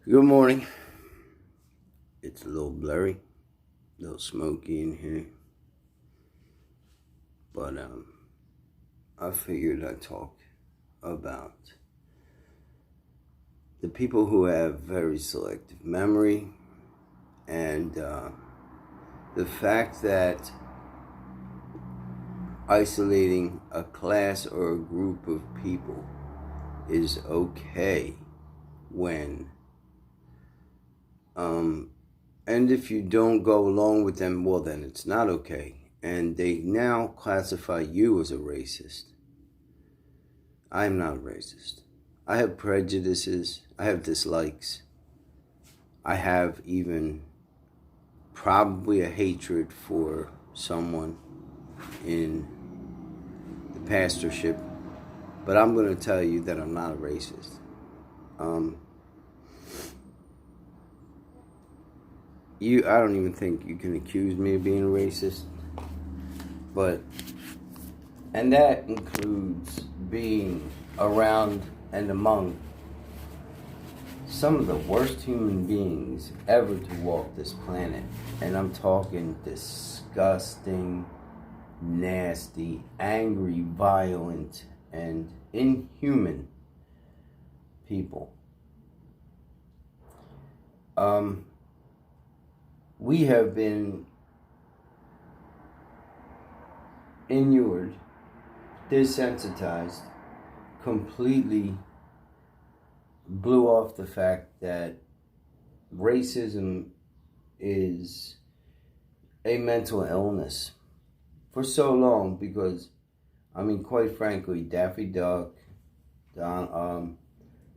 Good morning. It's a little blurry, a little smoky in here, but I figured I'd talk about the people who have very selective memory and the fact that isolating a class or a group of people is okay when and if you don't go along with them, well, then it's not okay. And they now classify you as a racist. I'm not a racist. I have prejudices. I have dislikes. I have even probably a hatred for someone in the pastorship. But I'm going to tell you that I'm not a racist. I don't even think you can accuse me of being a racist. And that includes being around and among some of the worst human beings ever to walk this planet. And I'm talking disgusting, nasty, angry, violent, and inhuman people. We have been inured, desensitized, completely blew off the fact that racism is a mental illness for so long because, quite frankly, Daffy Duck,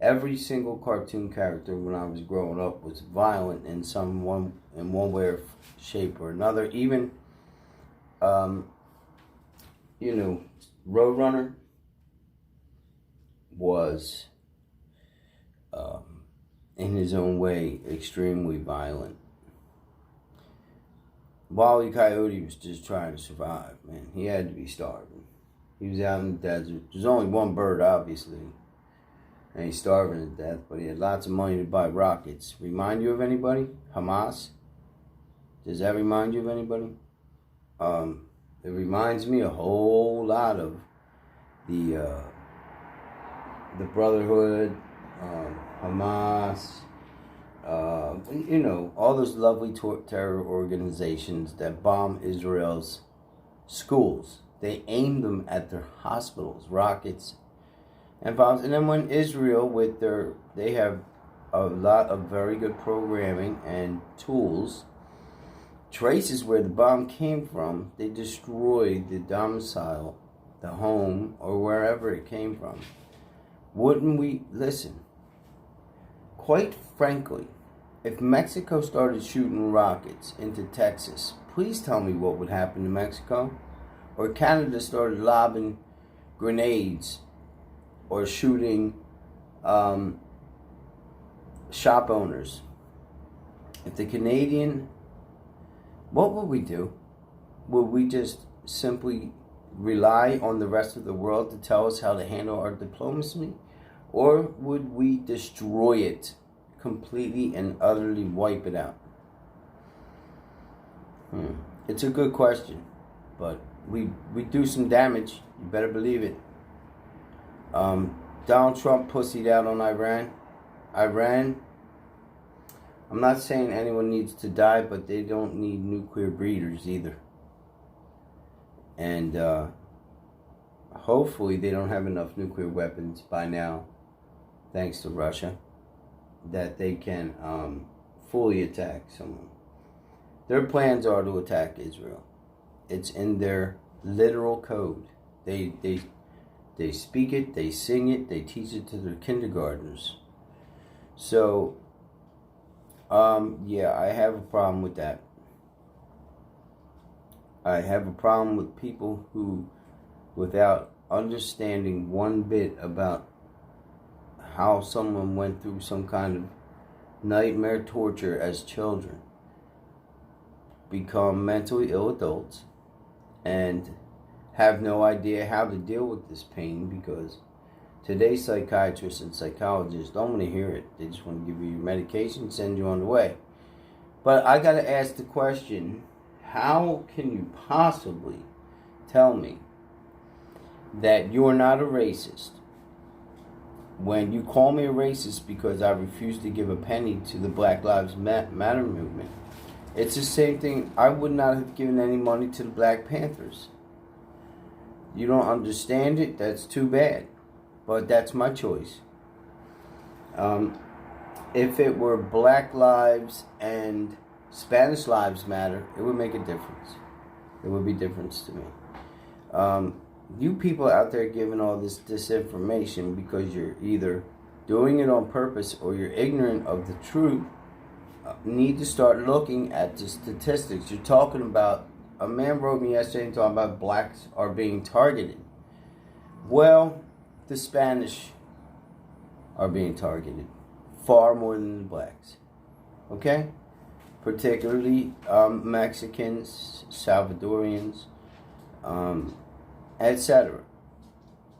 every single cartoon character when I was growing up was violent in one way or shape or another. Even, Roadrunner was, in his own way, extremely violent. Wile E. Coyote was just trying to survive, man. He had to be starving. He was out in the desert. There's only one bird, obviously. And he's starving to death, but he had lots of money to buy rockets. Remind you of anybody? Hamas? Does that remind you of anybody? It reminds me a whole lot of the Brotherhood, Hamas, all those lovely terror organizations that bomb Israel's schools. They aim them at their hospitals, rockets, and bombs. And then when Israel, they have a lot of very good programming and tools, traces where the bomb came from, they destroy the domicile, the home, or wherever it came from. Wouldn't we listen? Quite frankly, if Mexico started shooting rockets into Texas, please tell me what would happen to Mexico. Or Canada started lobbing grenades or shooting shop owners. If the Canadian, what would we do? Would we just simply rely on the rest of the world to tell us how to handle our diplomacy? Or would we destroy it completely and utterly wipe it out? It's a good question, but we do some damage. You better believe it. Donald Trump pussied out on Iran. I'm not saying anyone needs to die, but they don't need nuclear breeders either. And hopefully they don't have enough nuclear weapons by now, thanks to Russia, that they can fully attack someone. Their plans are to attack Israel. It's in their literal code. They speak it, they sing it, they teach it to their kindergartners. So, I have a problem with that. I have a problem with people who, without understanding one bit about how someone went through some kind of nightmare torture as children, become mentally ill adults and have no idea how to deal with this pain because Today's psychiatrists and psychologists don't want to hear it. They just want to give you your medication, send you on the way. But I got to ask the question, how can you possibly tell me that you're not a racist when you call me a racist because I refuse to give a penny to the Black Lives Matter movement? It's the same thing. I would not have given any money to the Black Panthers. You don't understand it? That's too bad. But that's my choice. If it were Black Lives and Spanish Lives Matter, it would make a difference. It would be difference to me. You people out there giving all this disinformation because you're either doing it on purpose or you're ignorant of the truth, need to start looking at the statistics. You're talking about, a man wrote me yesterday and talking about blacks are being targeted. Well, the Spanish are being targeted far more than the blacks. Okay? Particularly Mexicans, Salvadorians, etc.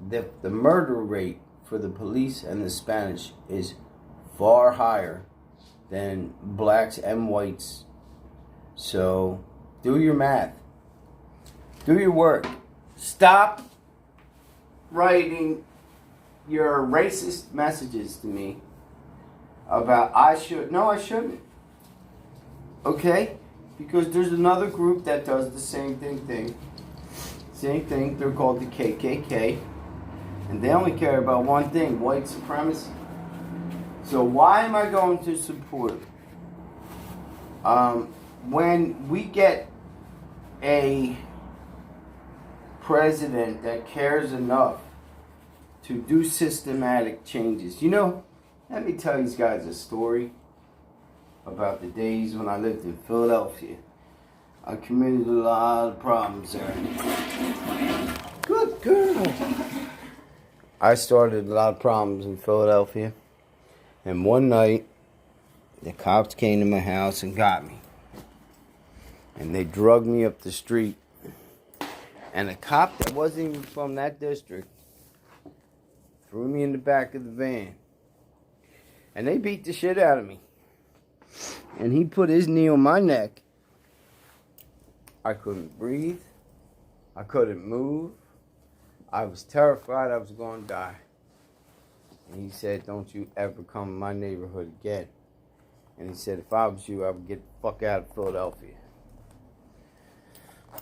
The murder rate for the police and the Spanish is far higher than blacks and whites. So, do your math. Do your work. Stop writing your racist messages to me about I shouldn't. Okay? Because there's another group that does the same thing. Same thing. They're called the KKK. And they only care about one thing, white supremacy. So why am I going to support it? When we get a president that cares enough to do systematic changes. You know, let me tell you guys a story about the days when I lived in Philadelphia. I committed a lot of problems there. Good girl. I started a lot of problems in Philadelphia. And one night, the cops came to my house and got me. And they drugged me up the street. And a cop that wasn't even from that district threw me in the back of the van. And they beat the shit out of me. And he put his knee on my neck. I couldn't breathe. I couldn't move. I was terrified I was going to die. And he said, don't you ever come in my neighborhood again. And he said, if I was you, I would get the fuck out of Philadelphia.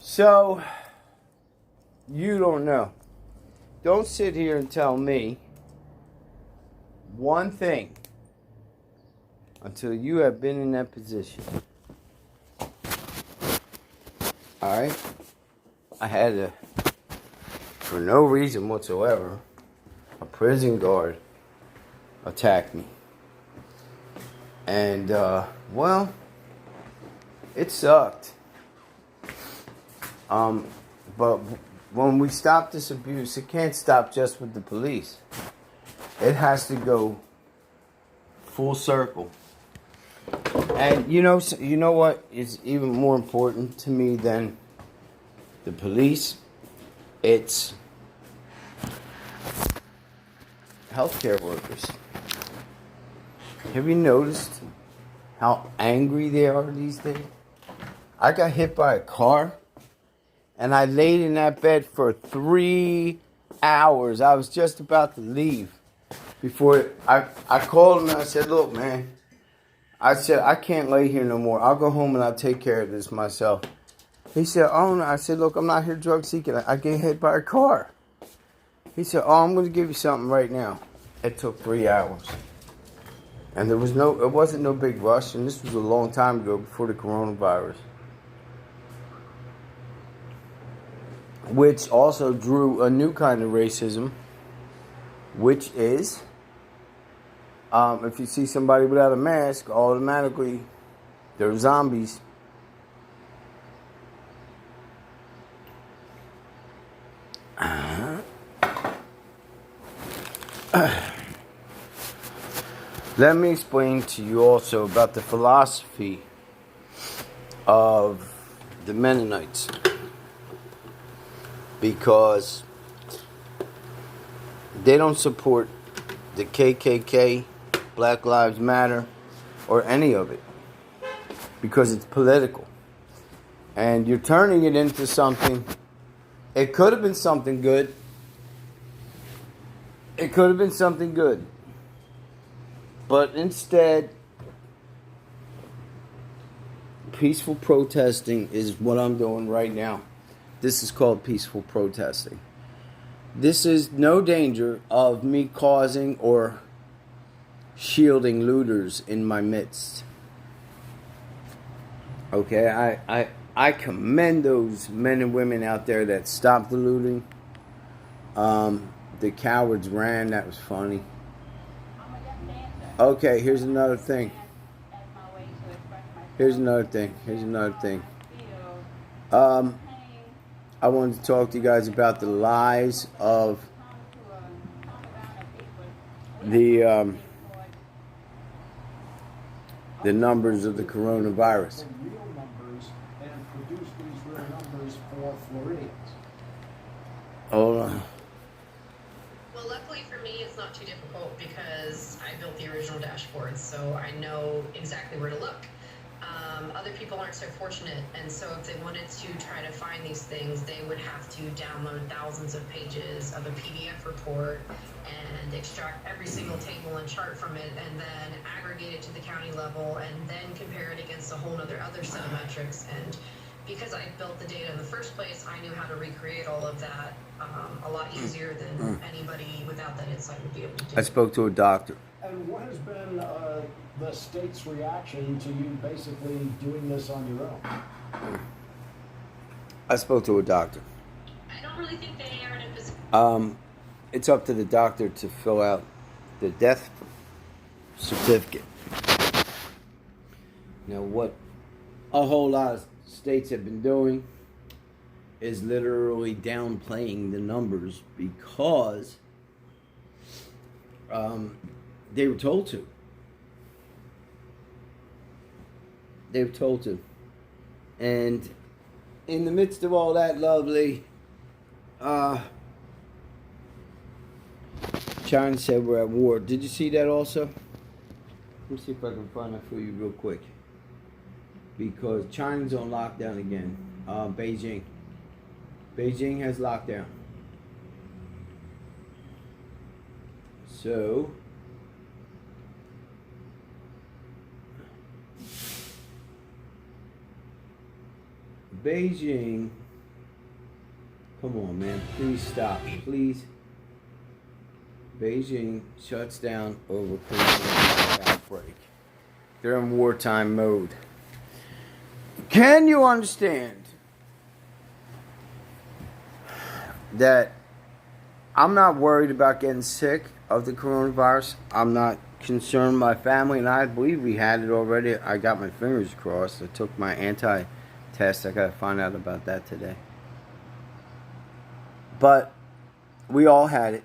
So, you don't know. Don't sit here and tell me one thing until you have been in that position. Alright? I had for no reason whatsoever, a prison guard attacked me. And, well, it sucked. But when we stop this abuse, it can't stop just with the police. It has to go full circle. And you know what is even more important to me than the police? It's healthcare workers. Have you noticed how angry they are these days? I got hit by a car, and I laid in that bed for 3 hours. I was just about to leave before I called him and I said, look, man, I said, I can't lay here no more. I'll go home and I'll take care of this myself. He said, oh, no. I said, look, I'm not here drug seeking. I get hit by a car. He said, oh, I'm going to give you something right now. It took 3 hours. And it wasn't no big rush. And this was a long time ago before the coronavirus. Which also drew a new kind of racism. Which is, if you see somebody without a mask, automatically they're zombies. Let me explain to you also about the philosophy of the Mennonites. Because They don't support the KKK, Black Lives Matter, or any of it because it's political. And you're turning it into something. It could have been something good. It could have been something good. But instead, peaceful protesting is what I'm doing right now. This is called peaceful protesting. This is no danger of me causing or shielding looters in my midst. Okay, I commend those men and women out there that stopped the looting. The cowards ran. That was funny. Okay, here's another thing. Here's another thing. I wanted to talk to you guys about the lies of the numbers of the coronavirus. Real numbers and produce these real numbers for Floridians. Hold on. Well, luckily for me, it's not too difficult because I built the original dashboard, so I know exactly where to look. Other people aren't so fortunate, and so if they wanted to try to find these things, they would have to download thousands of pages of a PDF report and extract every single table and chart from it, and then aggregate it to the county level, and then compare it against a whole other set of metrics. And because I built the data in the first place, I knew how to recreate all of that a lot easier than anybody without that insight would be able to do. I spoke to a doctor. And what has been the state's reaction to you basically doing this on your own? I spoke to a doctor. I don't really think they are in a position. It's up to the doctor to fill out the death certificate. Now, what a whole lot of states have been doing is literally downplaying the numbers because they were told to. They were told to. And in the midst of all that lovely, China said we're at war. Did you see that also? Let me see if I can find that for you real quick. Because China's on lockdown again. Beijing. Beijing has lockdown. So, Beijing, come on, man, please stop, please. Beijing shuts down over coronavirus outbreak. They're in wartime mode. Can you understand that I'm not worried about getting sick of the coronavirus? I'm not concerned. My family and I believe we had it already. I got my fingers crossed. I took my anti-test. I got to find out about that today. But we all had it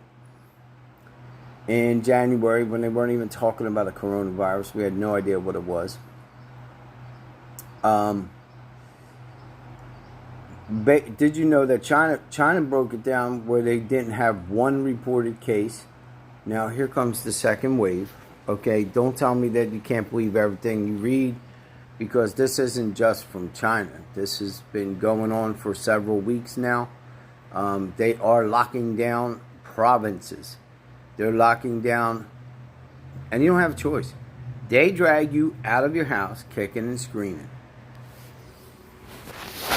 in January when they weren't even talking about a coronavirus. We had no idea what it was. Did you know that China broke it down where they didn't have one reported case? Now here comes the second wave. Okay, don't tell me that you can't believe everything you read, because this isn't just from China. This has been going on for several weeks now. They are locking down provinces. They're locking down, and you don't have a choice. They drag you out of your house kicking and screaming.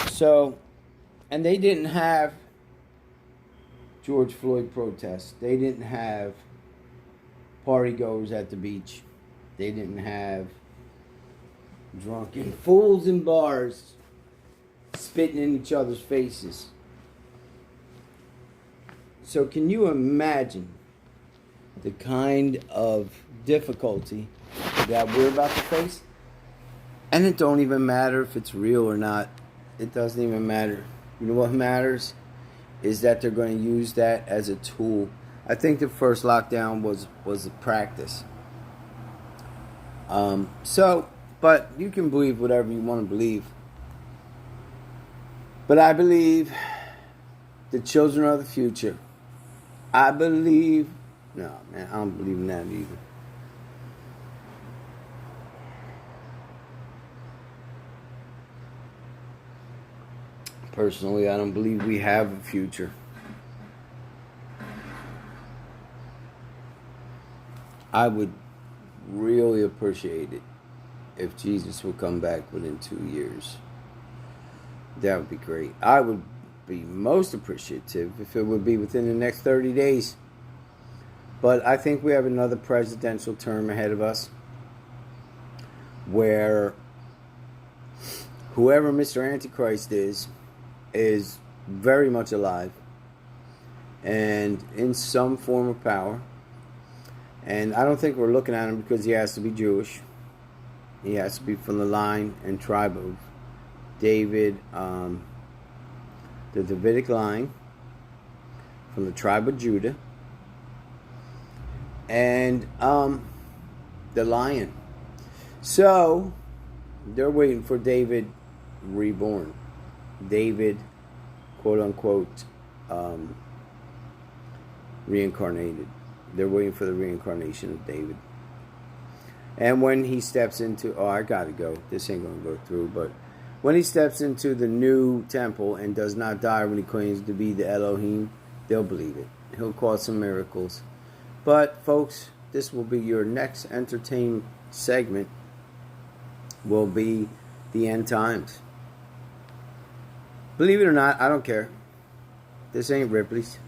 So, and they didn't have George Floyd protests. They didn't have party goers at the beach. They didn't have drunken fools in bars spitting in each other's faces. So can you imagine the kind of difficulty that we're about to face? And it don't even matter if it's real or not. It doesn't even matter. You know what matters is that they're going to use that as a tool. I think the first lockdown was a practice. But you can believe whatever you want to believe. But I believe the children of the future I believe. No, man, I don't believe in that either. Personally, I don't believe we have a future. I would really appreciate it if Jesus would come back within 2 years. That would be great. I would be most appreciative if it would be within the next 30 days. But I think we have another presidential term ahead of us where whoever Mr. Antichrist is very much alive and in some form of power. And I don't think we're looking at him because he has to be Jewish. He has to be from the line and tribe of David, the Davidic line, from the tribe of Judah, and the lion. So they're waiting for David reborn. David, quote unquote, reincarnated. They're waiting for the reincarnation of David. And when he steps into, I gotta go. This ain't gonna go through, but when he steps into the new temple and does not die when he claims to be the Elohim, they'll believe it. He'll cause some miracles. But folks, this will be your next entertainment segment. Will be the end times. Believe it or not, I don't care. This ain't Ripley's.